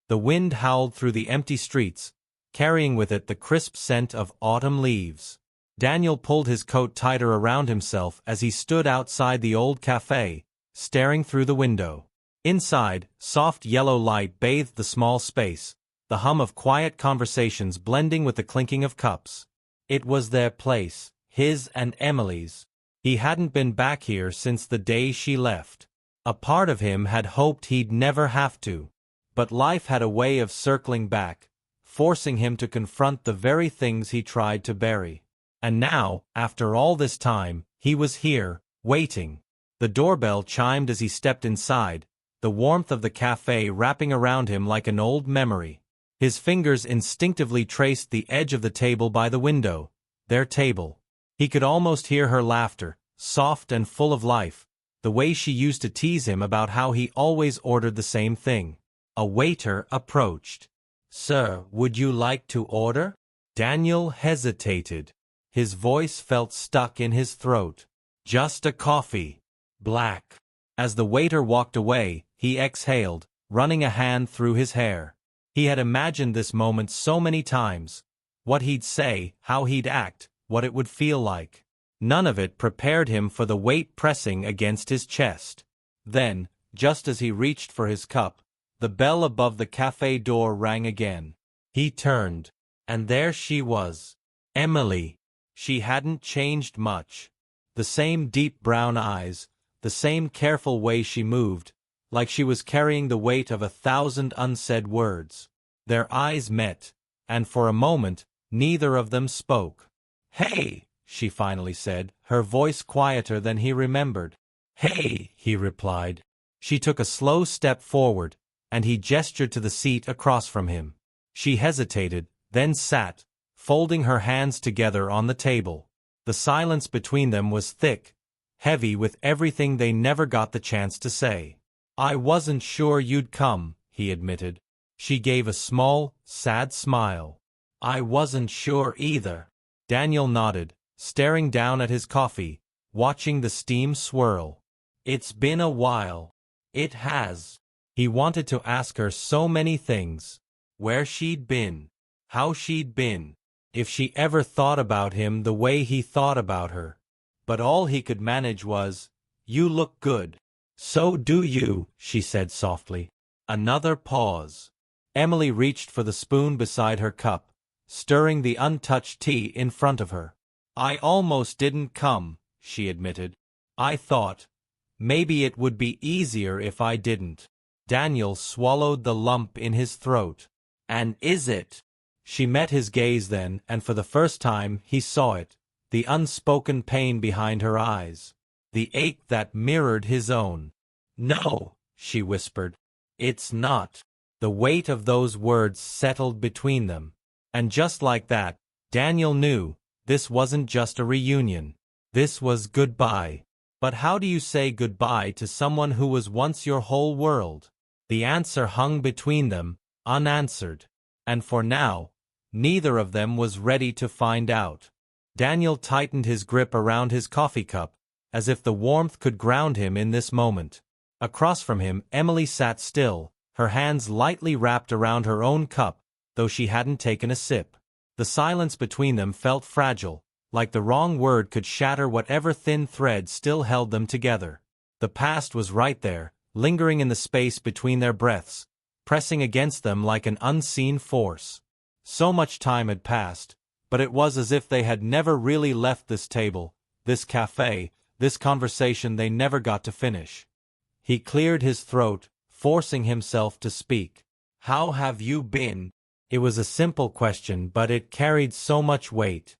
The wind howled through the empty streets, carrying with it the crisp scent of autumn leaves. Daniel pulled his coat tighter around himself as he stood outside the old cafe, staring through the window. Inside, soft yellow light bathed the small space, the hum of quiet conversations blending with the clinking of cups. It was their place, his and Emily's. He hadn't been back here since the day she left. A part of him had hoped he'd never have to. But life had a way of circling back, forcing him to confront the very things he tried to bury. And now, after all this time, he was here, waiting. The doorbell chimed as he stepped inside, the warmth of the cafe wrapping around him like an old memory. His fingers instinctively traced the edge of the table by the window, their table. He could almost hear her laughter, soft and full of life, the way she used to tease him about how he always ordered the same thing. A waiter approached. "Sir, would you like to order?" Daniel hesitated. His voice felt stuck in his throat. "Just a coffee. Black." As the waiter walked away, he exhaled, running a hand through his hair. He had imagined this moment so many times. What he'd say, how he'd act, what it would feel like. None of it prepared him for the weight pressing against his chest. Then, just as he reached for his cup, the bell above the cafe door rang again. He turned, and there she was. Emily. She hadn't changed much. The same deep brown eyes, the same careful way she moved, like she was carrying the weight of 1,000 unsaid words. Their eyes met, and for a moment, neither of them spoke. "Hey," she finally said, her voice quieter than he remembered. "Hey," he replied. She took a slow step forward, and he gestured to the seat across from him. She hesitated, then sat, folding her hands together on the table. The silence between them was thick, heavy with everything they never got the chance to say. "I wasn't sure you'd come," he admitted. She gave a small, sad smile. "I wasn't sure either." Daniel nodded, staring down at his coffee, watching the steam swirl. "It's been a while." It has. He wanted to ask her so many things. Where she'd been. How she'd been. If she ever thought about him the way he thought about her. But all he could manage was, "You look good." "So do you," she said softly. Another pause. Emily reached for the spoon beside her cup, stirring the untouched tea in front of her. "I almost didn't come," she admitted. "I thought, maybe it would be easier if I didn't." Daniel swallowed the lump in his throat. "And is it?" She met his gaze then, and for the first time he saw it, the unspoken pain behind her eyes, the ache that mirrored his own. "No," she whispered. "It's not." The weight of those words settled between them. And just like that, Daniel knew, this wasn't just a reunion. This was goodbye. But how do you say goodbye to someone who was once your whole world? The answer hung between them, unanswered. And for now, neither of them was ready to find out. Daniel tightened his grip around his coffee cup, as if the warmth could ground him in this moment. Across from him, Emily sat still, her hands lightly wrapped around her own cup, though she hadn't taken a sip. The silence between them felt fragile, like the wrong word could shatter whatever thin thread still held them together. The past was right there, lingering in the space between their breaths, pressing against them like an unseen force. So much time had passed, but it was as if they had never really left this table, this cafe, this conversation they never got to finish. He cleared his throat, forcing himself to speak. "How have you been?" It was a simple question, but it carried so much weight.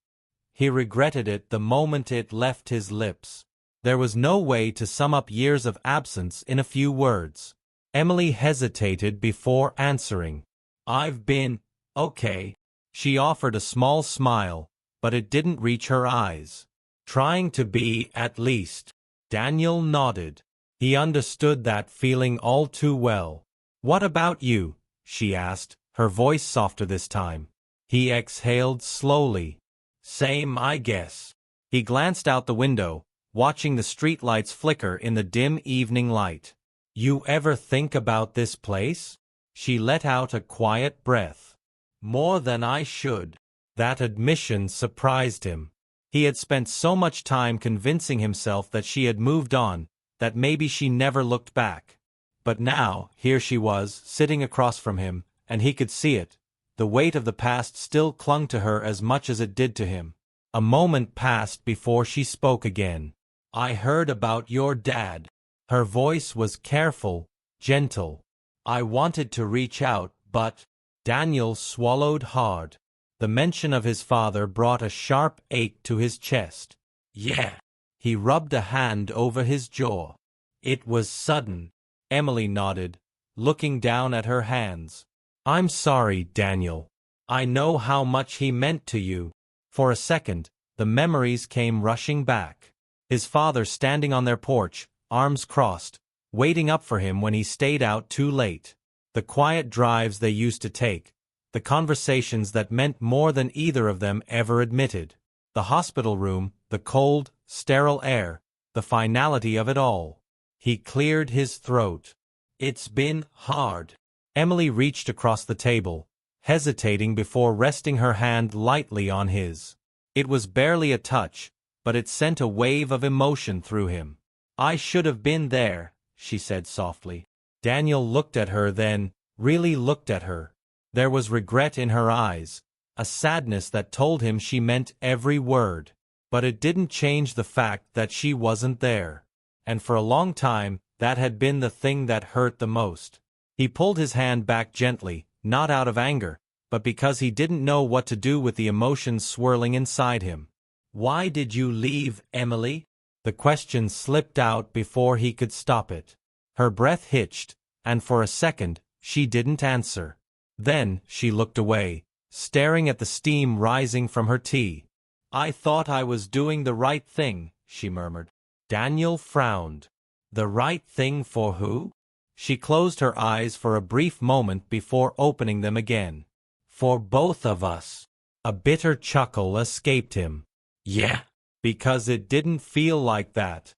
He regretted it the moment it left his lips. There was no way to sum up years of absence in a few words. Emily hesitated before answering. "I've been okay." She offered a small smile, but it didn't reach her eyes. "Trying to be, at least." Daniel nodded. He understood that feeling all too well. "What about you?" she asked, her voice softer this time. He exhaled slowly. "Same, I guess." He glanced out the window, watching the streetlights flicker in the dim evening light. "You ever think about this place?" She let out a quiet breath. More than I should. That admission surprised him. He had spent so much time convincing himself that she had moved on, that maybe she never looked back. But now, here she was, sitting across from him, and he could see it. The weight of the past still clung to her as much as it did to him. A moment passed before she spoke again. I heard about your dad. Her voice was careful, gentle. I wanted to reach out, but... Daniel swallowed hard. The mention of his father brought a sharp ache to his chest. Yeah. He rubbed a hand over his jaw. It was sudden. Emily nodded, looking down at her hands. I'm sorry, Daniel. I know how much he meant to you. For a second, the memories came rushing back. His father standing on their porch, arms crossed, waiting up for him when he stayed out too late. The quiet drives they used to take. The conversations that meant more than either of them ever admitted. The hospital room, the cold, sterile air, the finality of it all. He cleared his throat. It's been hard. Emily reached across the table, hesitating before resting her hand lightly on his. It was barely a touch, but it sent a wave of emotion through him. I should have been there, she said softly. Daniel looked at her then, really looked at her. There was regret in her eyes, a sadness that told him she meant every word. But it didn't change the fact that she wasn't there. And for a long time, that had been the thing that hurt the most. He pulled his hand back gently, not out of anger, but because he didn't know what to do with the emotions swirling inside him. Why did you leave, Emily? The question slipped out before he could stop it. Her breath hitched, and for a second, she didn't answer. Then, she looked away, staring at the steam rising from her tea. I thought I was doing the right thing, she murmured. Daniel frowned. The right thing for who? She closed her eyes for a brief moment before opening them again. For both of us. A bitter chuckle escaped him. Yeah, because it didn't feel like that.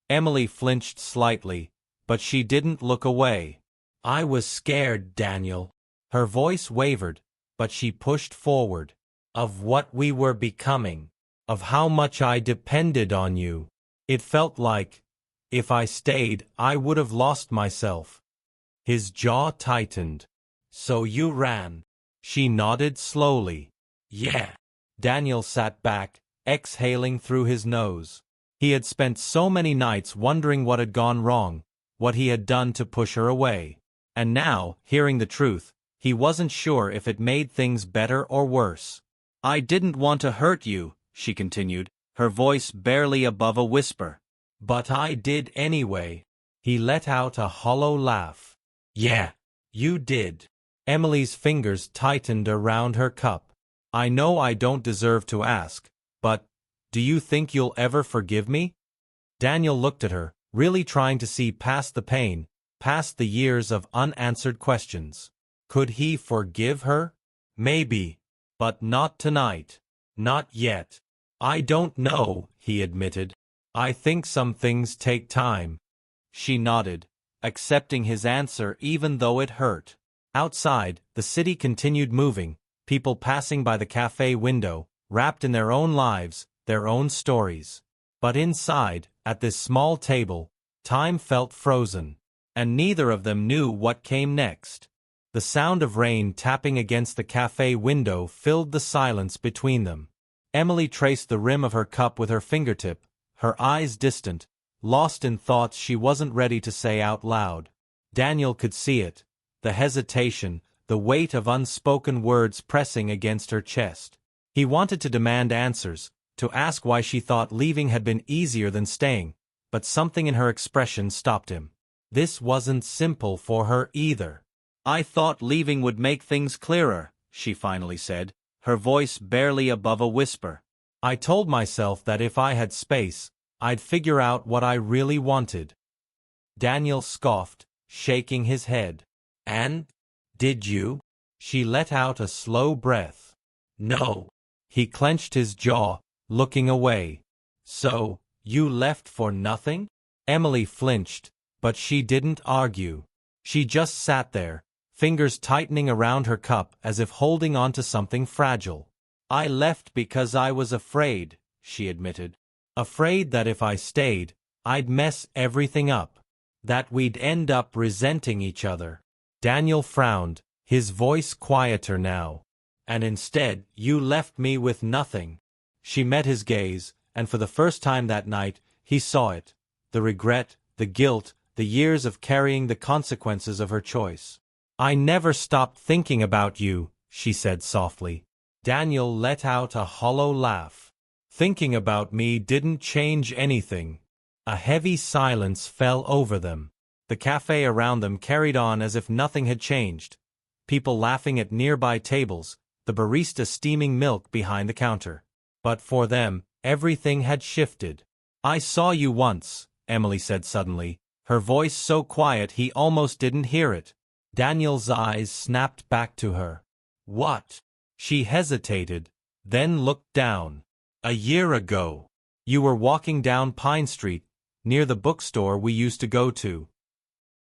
Emily flinched slightly, but she didn't look away. I was scared, Daniel. Her voice wavered, but she pushed forward. Of what we were becoming. Of how much I depended on you. It felt like, if I stayed, I would have lost myself. His jaw tightened. So you ran. She nodded slowly. Yeah. Daniel sat back, exhaling through his nose. He had spent so many nights wondering what had gone wrong, what he had done to push her away. And now, hearing the truth, he wasn't sure if it made things better or worse. I didn't want to hurt you, she continued, her voice barely above a whisper. But I did anyway. He let out a hollow laugh. Yeah, you did. Emily's fingers tightened around her cup. I know I don't deserve to ask, but, do you think you'll ever forgive me? Daniel looked at her, really trying to see past the pain, past the years of unanswered questions. Could he forgive her? Maybe. But not tonight. Not yet. I don't know, he admitted. I think some things take time. She nodded, accepting his answer even though it hurt. Outside, the city continued moving, people passing by the cafe window, wrapped in their own lives, their own stories. But inside, at this small table, time felt frozen, and neither of them knew what came next. The sound of rain tapping against the cafe window filled the silence between them. Emily traced the rim of her cup with her fingertip, her eyes distant, lost in thoughts she wasn't ready to say out loud. Daniel could see it, the hesitation, the weight of unspoken words pressing against her chest. He wanted to demand answers, to ask why she thought leaving had been easier than staying, but something in her expression stopped him. This wasn't simple for her either. I thought leaving would make things clearer, she finally said, her voice barely above a whisper. I told myself that if I had space, I'd figure out what I really wanted. Daniel scoffed, shaking his head. And? Did you? She let out a slow breath. No. He clenched his jaw, looking away. So, you left for nothing? Emily flinched, but she didn't argue. She just sat there, fingers tightening around her cup as if holding on to something fragile. I left because I was afraid, she admitted. Afraid that if I stayed, I'd mess everything up. That we'd end up resenting each other. Daniel frowned, his voice quieter now. And instead, you left me with nothing. She met his gaze, and for the first time that night, he saw it. The regret, the guilt, the years of carrying the consequences of her choice. I never stopped thinking about you, she said softly. Daniel let out a hollow laugh. Thinking about me didn't change anything. A heavy silence fell over them. The cafe around them carried on as if nothing had changed. People laughing at nearby tables, the barista steaming milk behind the counter. But for them, everything had shifted. I saw you once, Emily said suddenly, her voice so quiet he almost didn't hear it. Daniel's eyes snapped back to her. What? She hesitated, then looked down. A year ago. You were walking down Pine Street, near the bookstore we used to go to.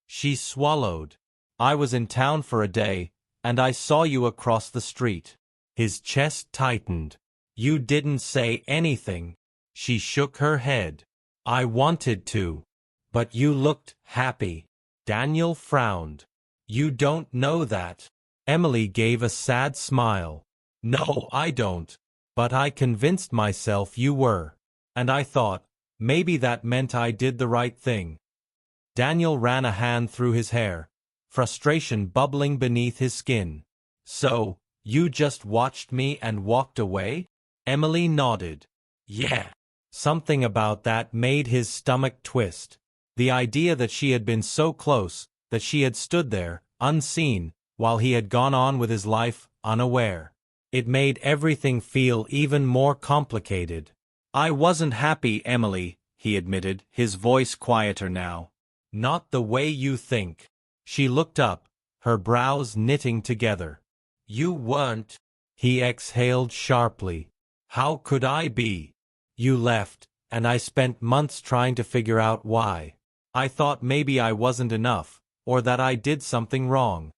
She swallowed. I was in town for a day, and I saw you across the street. His chest tightened. You didn't say anything. She shook her head. I wanted to. But you looked happy. Daniel frowned. You don't know that. Emily gave a sad smile. No, I don't. But I convinced myself you were. And I thought, maybe that meant I did the right thing. Daniel ran a hand through his hair, frustration bubbling beneath his skin. So, you just watched me and walked away? Emily nodded. Yeah. Something about that made his stomach twist. The idea that she had been so close, that she had stood there, unseen, while he had gone on with his life, unaware. It made everything feel even more complicated. I wasn't happy, Emily, he admitted, his voice quieter now. Not the way you think. She looked up, her brows knitting together. You weren't. He exhaled sharply. How could I be? You left, and I spent months trying to figure out why. I thought maybe I wasn't enough, or that I did something wrong.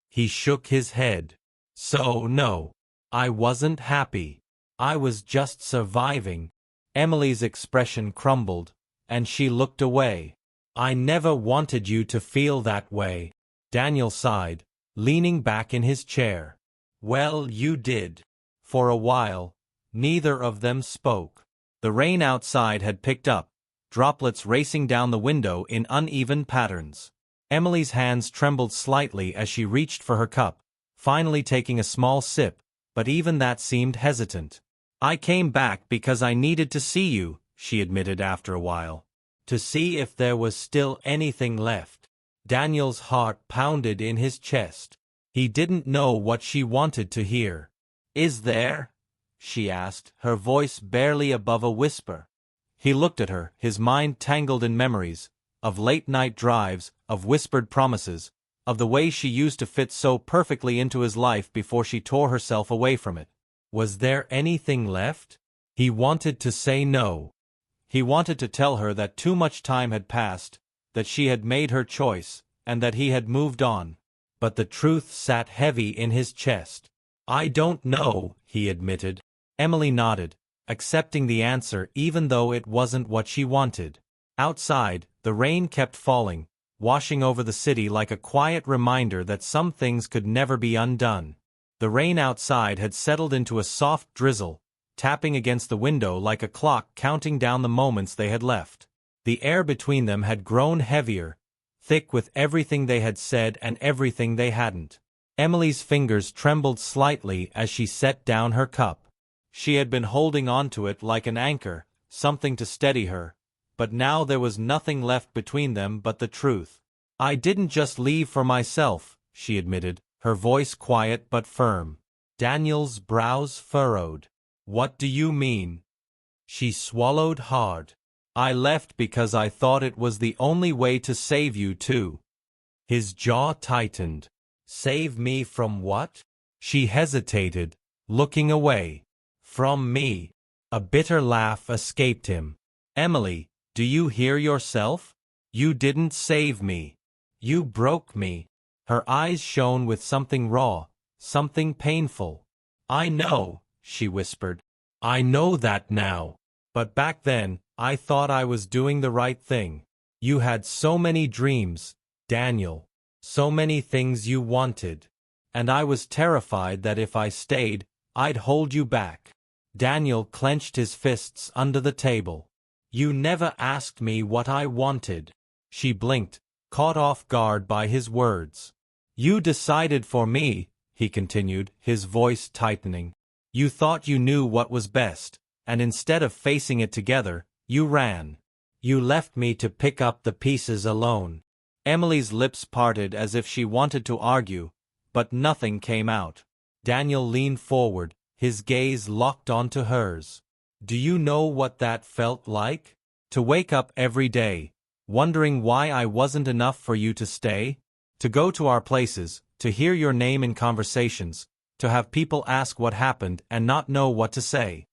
He shook his head. So no, I wasn't happy. I was just surviving. Emily's expression crumbled, and she looked away. I never wanted you to feel that way. Daniel sighed, leaning back in his chair. Well, you did. For a while, neither of them spoke. The rain outside had picked up, droplets racing down the window in uneven patterns. Emily's hands trembled slightly as she reached for her cup, finally taking a small sip, but even that seemed hesitant. I came back because I needed to see you, she admitted after a while. To see if there was still anything left. Daniel's heart pounded in his chest. He didn't know what she wanted to hear. Is there? She asked, her voice barely above a whisper. He looked at her, his mind tangled in memories, of late-night drives, of whispered promises, of the way she used to fit so perfectly into his life before she tore herself away from it. Was there anything left? He wanted to say no. He wanted to tell her that too much time had passed, that she had made her choice, and that he had moved on. But the truth sat heavy in his chest. I don't know, he admitted. Emily nodded, accepting the answer even though it wasn't what she wanted. Outside, the rain kept falling, washing over the city like a quiet reminder that some things could never be undone. The rain outside had settled into a soft drizzle, tapping against the window like a clock counting down the moments they had left. The air between them had grown heavier, thick with everything they had said and everything they hadn't. Emily's fingers trembled slightly as she set down her cup. She had been holding onto it like an anchor, something to steady her, but now there was nothing left between them but the truth. I didn't just leave for myself, she admitted, her voice quiet but firm. Daniel's brows furrowed. What do you mean? She swallowed hard. I left because I thought it was the only way to save you too. His jaw tightened. Save me from what? She hesitated, looking away. From me. A bitter laugh escaped him. Emily, do you hear yourself? You didn't save me. You broke me. Her eyes shone with something raw, something painful. "I know," she whispered. "I know that now. But back then, I thought I was doing the right thing. You had so many dreams, Daniel. So many things you wanted. And I was terrified that if I stayed, I'd hold you back." Daniel clenched his fists under the table. "You never asked me what I wanted." She blinked, caught off guard by his words. "You decided for me," he continued, his voice tightening. "You thought you knew what was best, and instead of facing it together, you ran. You left me to pick up the pieces alone." Emily's lips parted as if she wanted to argue, but nothing came out. Daniel leaned forward, his gaze locked onto hers. "Do you know what that felt like? To wake up every day, wondering why I wasn't enough for you to stay? To go to our places, to hear your name in conversations, to have people ask what happened and not know what to say."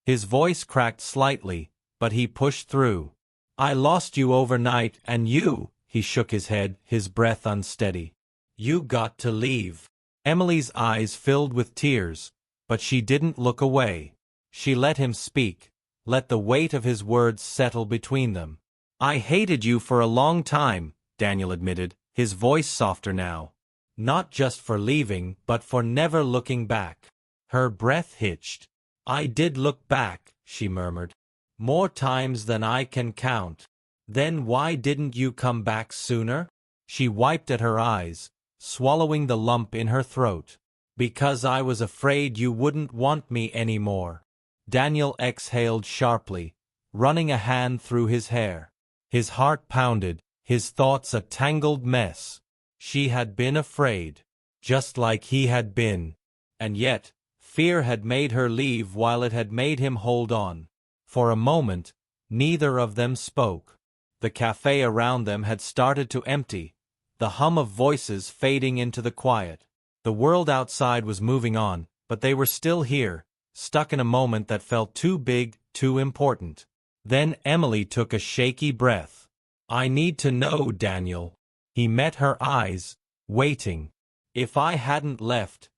His voice cracked slightly, but he pushed through. "I lost you overnight and you," he shook his head, his breath unsteady. "You got to leave." Emily's eyes filled with tears, but she didn't look away. She let him speak, let the weight of his words settle between them. "I hated you for a long time," Daniel admitted, his voice softer now. "Not just for leaving, but for never looking back." Her breath hitched. "I did look back," she murmured. "More times than I can count." "Then why didn't you come back sooner?" She wiped at her eyes, swallowing the lump in her throat. "Because I was afraid you wouldn't want me anymore." Daniel exhaled sharply, running a hand through his hair. His heart pounded, his thoughts a tangled mess. She had been afraid, just like he had been. And yet, fear had made her leave while it had made him hold on. For a moment, neither of them spoke. The cafe around them had started to empty, the hum of voices fading into the quiet. The world outside was moving on, but they were still here, stuck in a moment that felt too big, too important. Then Emily took a shaky breath. "I need to know, Daniel." He met her eyes, waiting. "If I hadn't left,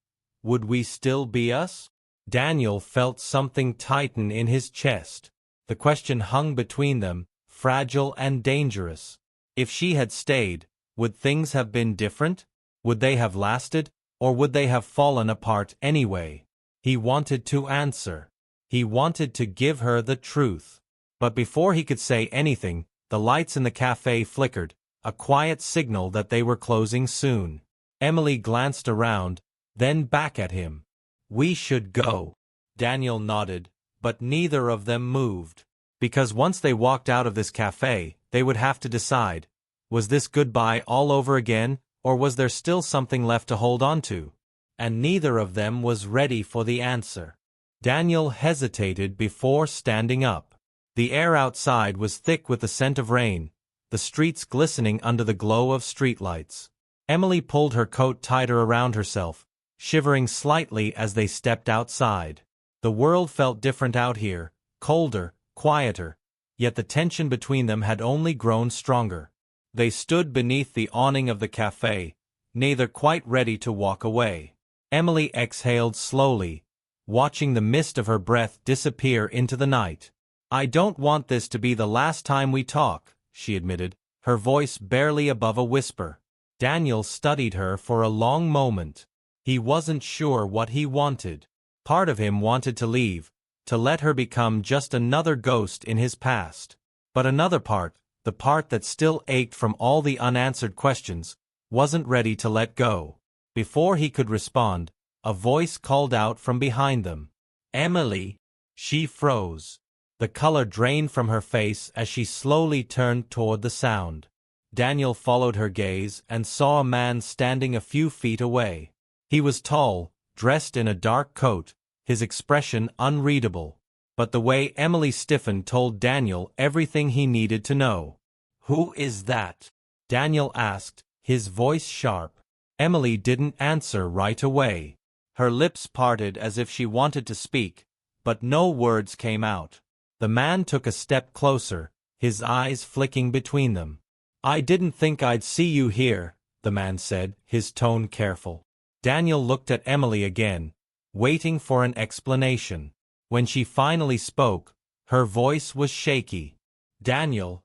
would we still be us?" Daniel felt something tighten in his chest. The question hung between them, fragile and dangerous. If she had stayed, would things have been different? Would they have lasted, or would they have fallen apart anyway? He wanted to answer. He wanted to give her the truth. But before he could say anything, the lights in the cafe flickered, a quiet signal that they were closing soon. Emily glanced around, then back at him. "We should go." Daniel nodded, but neither of them moved. Because once they walked out of this cafe, they would have to decide, was this goodbye all over again, or was there still something left to hold on to? And neither of them was ready for the answer. Daniel hesitated before standing up. The air outside was thick with the scent of rain, the streets glistening under the glow of streetlights. Emily pulled her coat tighter around herself, shivering slightly as they stepped outside. The world felt different out here, colder, quieter, yet the tension between them had only grown stronger. They stood beneath the awning of the cafe, neither quite ready to walk away. Emily exhaled slowly, watching the mist of her breath disappear into the night. "I don't want this to be the last time we talk," she admitted, her voice barely above a whisper. Daniel studied her for a long moment. He wasn't sure what he wanted. Part of him wanted to leave, to let her become just another ghost in his past. But another part, the part that still ached from all the unanswered questions, wasn't ready to let go. Before he could respond, a voice called out from behind them. "Emily!" She froze. The color drained from her face as she slowly turned toward the sound. Daniel followed her gaze and saw a man standing a few feet away. He was tall, dressed in a dark coat, his expression unreadable. But the way Emily stiffened told Daniel everything he needed to know. "Who is that?" Daniel asked, his voice sharp. Emily didn't answer right away. Her lips parted as if she wanted to speak, but no words came out. The man took a step closer, his eyes flicking between them. "I didn't think I'd see you here," the man said, his tone careful. Daniel looked at Emily again, waiting for an explanation. When she finally spoke, her voice was shaky. Daniel,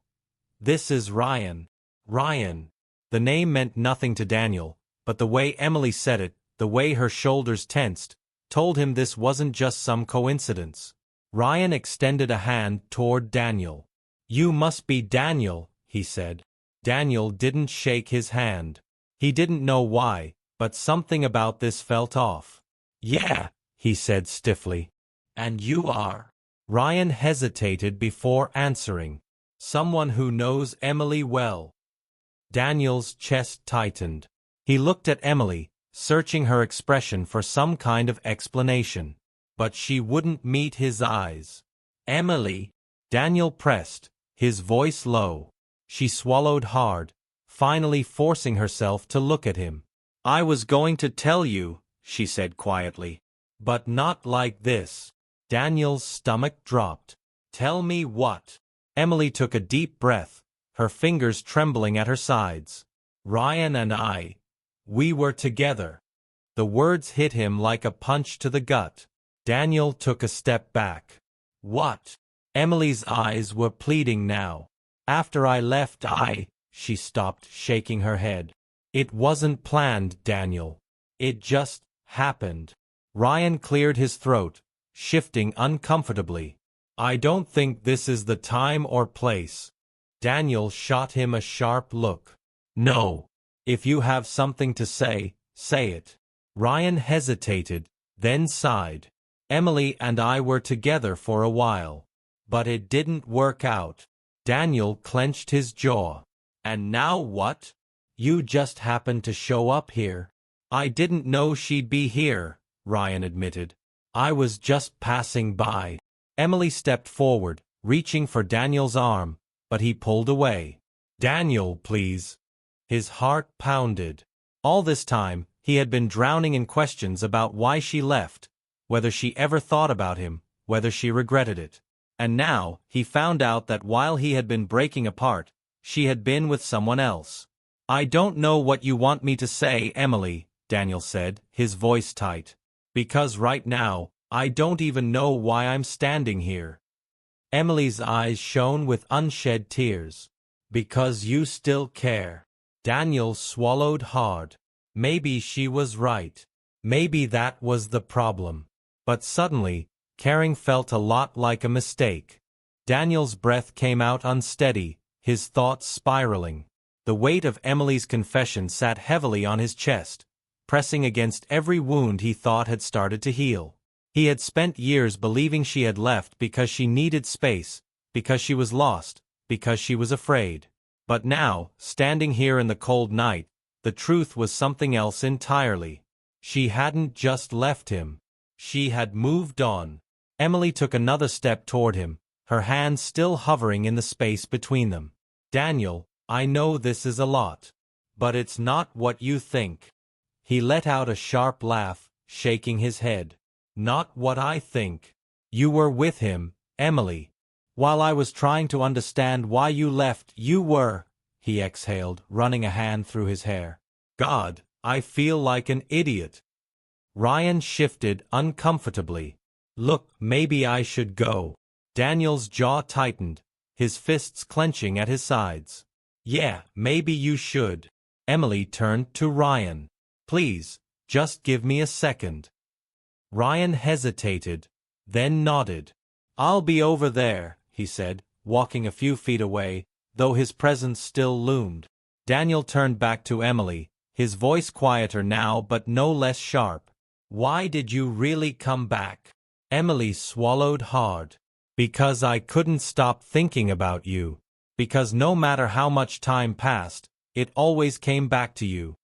this is Ryan. Ryan. The name meant nothing to Daniel, but the way Emily said it, the way her shoulders tensed, told him this wasn't just some coincidence. Ryan extended a hand toward Daniel. You must be Daniel, he said. Daniel didn't shake his hand. He didn't know why, but something about this felt off. Yeah, he said stiffly. And you are? Ryan hesitated before answering. Someone who knows Emily well. Daniel's chest tightened. He looked at Emily, searching her expression for some kind of explanation. But she wouldn't meet his eyes. Emily? Daniel pressed, his voice low. She swallowed hard, finally forcing herself to look at him. I was going to tell you, she said quietly. But not like this. Daniel's stomach dropped. Tell me what? Emily took a deep breath, her fingers trembling at her sides. Ryan and I, we were together. The words hit him like a punch to the gut. Daniel took a step back. What? Emily's eyes were pleading now. After I left she stopped, shaking her head. It wasn't planned, Daniel. It just happened. Ryan cleared his throat, shifting uncomfortably. I don't think this is the time or place. Daniel shot him a sharp look. No. If you have something to say, say it. Ryan hesitated, then sighed. Emily and I were together for a while. But it didn't work out. Daniel clenched his jaw. And now what? You just happened to show up here. I didn't know she'd be here, Ryan admitted. I was just passing by. Emily stepped forward, reaching for Daniel's arm, but he pulled away. Daniel, please. His heart pounded. All this time, he had been drowning in questions about why she left, whether she ever thought about him, whether she regretted it. And now, he found out that while he had been breaking apart, she had been with someone else. I don't know what you want me to say, Emily, Daniel said, his voice tight. Because right now, I don't even know why I'm standing here. Emily's eyes shone with unshed tears. Because you still care. Daniel swallowed hard. Maybe she was right. Maybe that was the problem. But suddenly, caring felt a lot like a mistake. Daniel's breath came out unsteady, his thoughts spiraling. The weight of Emily's confession sat heavily on his chest, pressing against every wound he thought had started to heal. He had spent years believing she had left because she needed space, because she was lost, because she was afraid. But now, standing here in the cold night, the truth was something else entirely. She hadn't just left him. She had moved on. Emily took another step toward him, her hands still hovering in the space between them. Daniel, I know this is a lot. But it's not what you think. He let out a sharp laugh, shaking his head. Not what I think. You were with him, Emily. While I was trying to understand why you left, you were, he exhaled, running a hand through his hair. God, I feel like an idiot. Ryan shifted uncomfortably. Look, maybe I should go. Daniel's jaw tightened, his fists clenching at his sides. Yeah, maybe you should. Emily turned to Ryan. Please, just give me a second. Ryan hesitated, then nodded. I'll be over there, he said, walking a few feet away, though his presence still loomed. Daniel turned back to Emily, his voice quieter now but no less sharp. Why did you really come back? Emily swallowed hard. Because I couldn't stop thinking about you. Because no matter how much time passed, it always came back to you.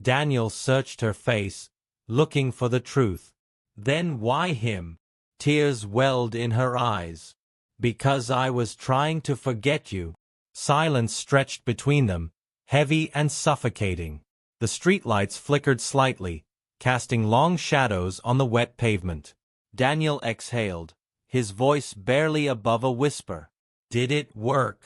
Daniel searched her face, looking for the truth. Then why him? Tears welled in her eyes. Because I was trying to forget you. Silence stretched between them, heavy and suffocating. The streetlights flickered slightly, casting long shadows on the wet pavement. Daniel exhaled, his voice barely above a whisper. Did it work?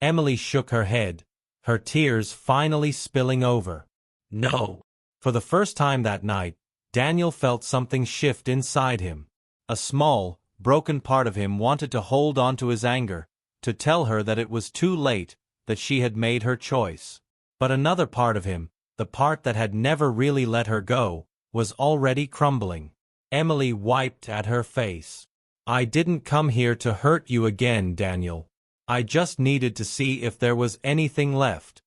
Emily shook her head, her tears finally spilling over. No. For the first time that night, Daniel felt something shift inside him. A small, broken part of him wanted to hold on to his anger, to tell her that it was too late, that she had made her choice. But another part of him, the part that had never really let her go, was already crumbling. Emily wiped at her face. I didn't come here to hurt you again, Daniel. I just needed to see if there was anything left.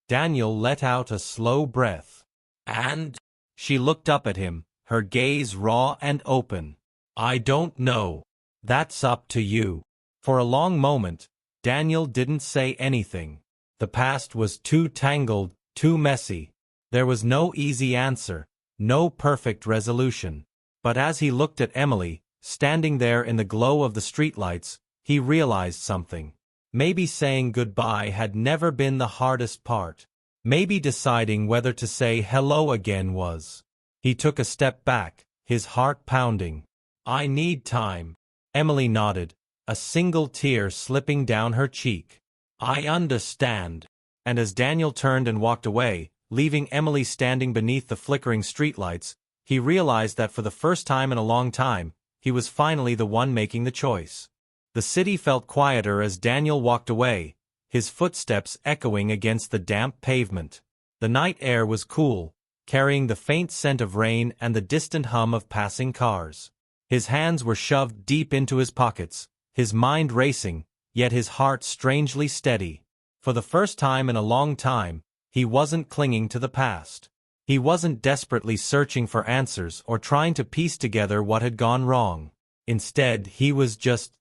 Daniel let out a slow breath. And? She looked up at him, her gaze raw and open. I don't know. That's up to you. For a long moment, Daniel didn't say anything. The past was too tangled, too messy. There was no easy answer, no perfect resolution. But as he looked at Emily, standing there in the glow of the streetlights, he realized something. Maybe saying goodbye had never been the hardest part. Maybe deciding whether to say hello again was. He took a step back, his heart pounding. I need time. Emily nodded, a single tear slipping down her cheek. I understand. And as Daniel turned and walked away, leaving Emily standing beneath the flickering streetlights, he realized that for the first time in a long time, he was finally the one making the choice. The city felt quieter as Daniel walked away, his footsteps echoing against the damp pavement. The night air was cool, carrying the faint scent of rain and the distant hum of passing cars. His hands were shoved deep into his pockets, his mind racing, yet his heart strangely steady. For the first time in a long time, he wasn't clinging to the past. He wasn't desperately searching for answers or trying to piece together what had gone wrong. Instead, he was just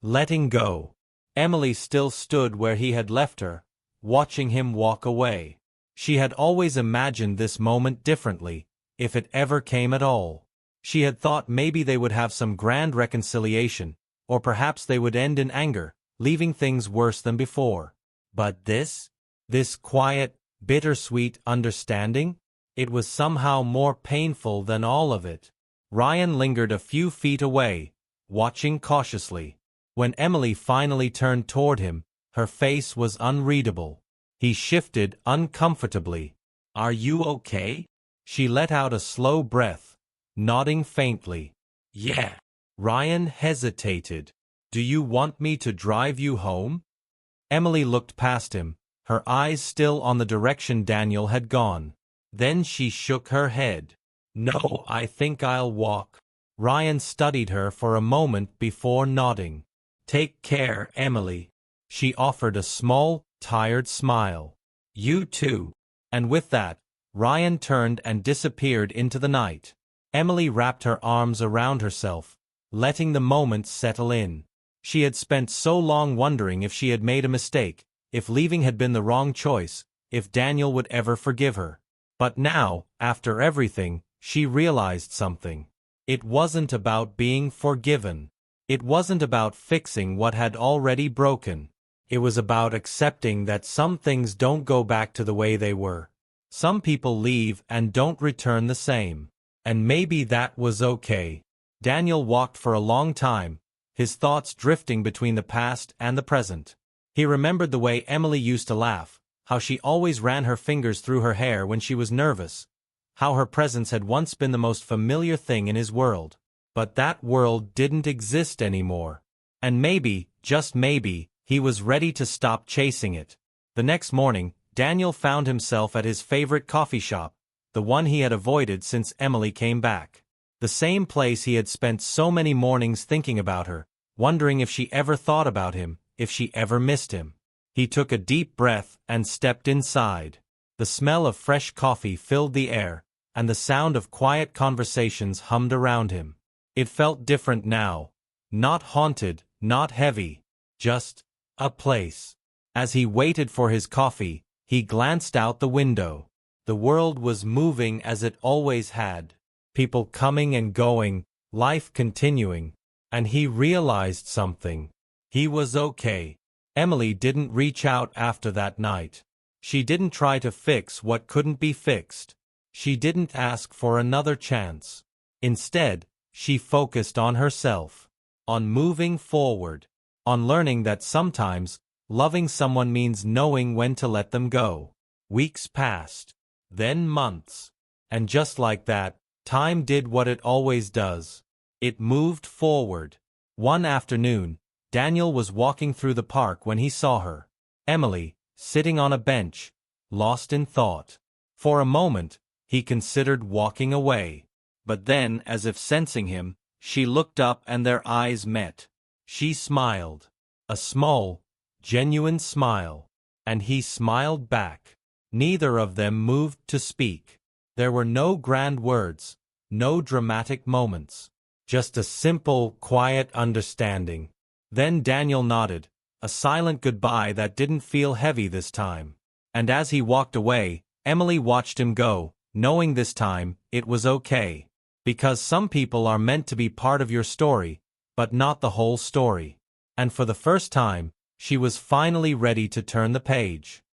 letting go. Emily still stood where he had left her, watching him walk away. She had always imagined this moment differently, if it ever came at all. She had thought maybe they would have some grand reconciliation, or perhaps they would end in anger, leaving things worse than before. But this quiet, bittersweet understanding? It was somehow more painful than all of it. Ryan lingered a few feet away, watching cautiously. When Emily finally turned toward him, her face was unreadable. He shifted uncomfortably. Are you okay? She let out a slow breath, nodding faintly. Yeah. Ryan hesitated. Do you want me to drive you home? Emily looked past him, her eyes still on the direction Daniel had gone. Then she shook her head. No, I think I'll walk. Ryan studied her for a moment before nodding. Take care, Emily. She offered a small, tired smile. You too. And with that, Ryan turned and disappeared into the night. Emily wrapped her arms around herself, letting the moment settle in. She had spent so long wondering if she had made a mistake, if leaving had been the wrong choice, if Daniel would ever forgive her. But now, after everything, she realized something. It wasn't about being forgiven. It wasn't about fixing what had already broken. It was about accepting that some things don't go back to the way they were. Some people leave and don't return the same. And maybe that was okay. Daniel walked for a long time, his thoughts drifting between the past and the present. He remembered the way Emily used to laugh, how she always ran her fingers through her hair when she was nervous, how her presence had once been the most familiar thing in his world. But that world didn't exist anymore. And maybe, just maybe, he was ready to stop chasing it. The next morning, Daniel found himself at his favorite coffee shop, the one he had avoided since Emily came back. The same place he had spent so many mornings thinking about her, wondering if she ever thought about him, if she ever missed him. He took a deep breath and stepped inside. The smell of fresh coffee filled the air, and the sound of quiet conversations hummed around him. It felt different now. Not haunted, not heavy. Just a place. As he waited for his coffee, he glanced out the window. The world was moving as it always had. People coming and going, life continuing. And he realized something. He was okay. Emily didn't reach out after that night. She didn't try to fix what couldn't be fixed. She didn't ask for another chance. Instead, she focused on herself, on moving forward, on learning that sometimes Loving someone means knowing when to let them go. Weeks passed. Then months. And just like that, time did what it always does. It moved forward. One afternoon, Daniel was walking through the park when he saw her. Emily, sitting on a bench, lost in thought. For a moment, he considered walking away. But then, as if sensing him, she looked up and their eyes met. She smiled. A small, genuine smile. And he smiled back. Neither of them moved to speak. There were no grand words, no dramatic moments. Just a simple, quiet understanding. Then Daniel nodded, a silent goodbye that didn't feel heavy this time. And as he walked away, Emily watched him go, knowing this time, it was okay. Because some people are meant to be part of your story, but not the whole story. And for the first time, she was finally ready to turn the page.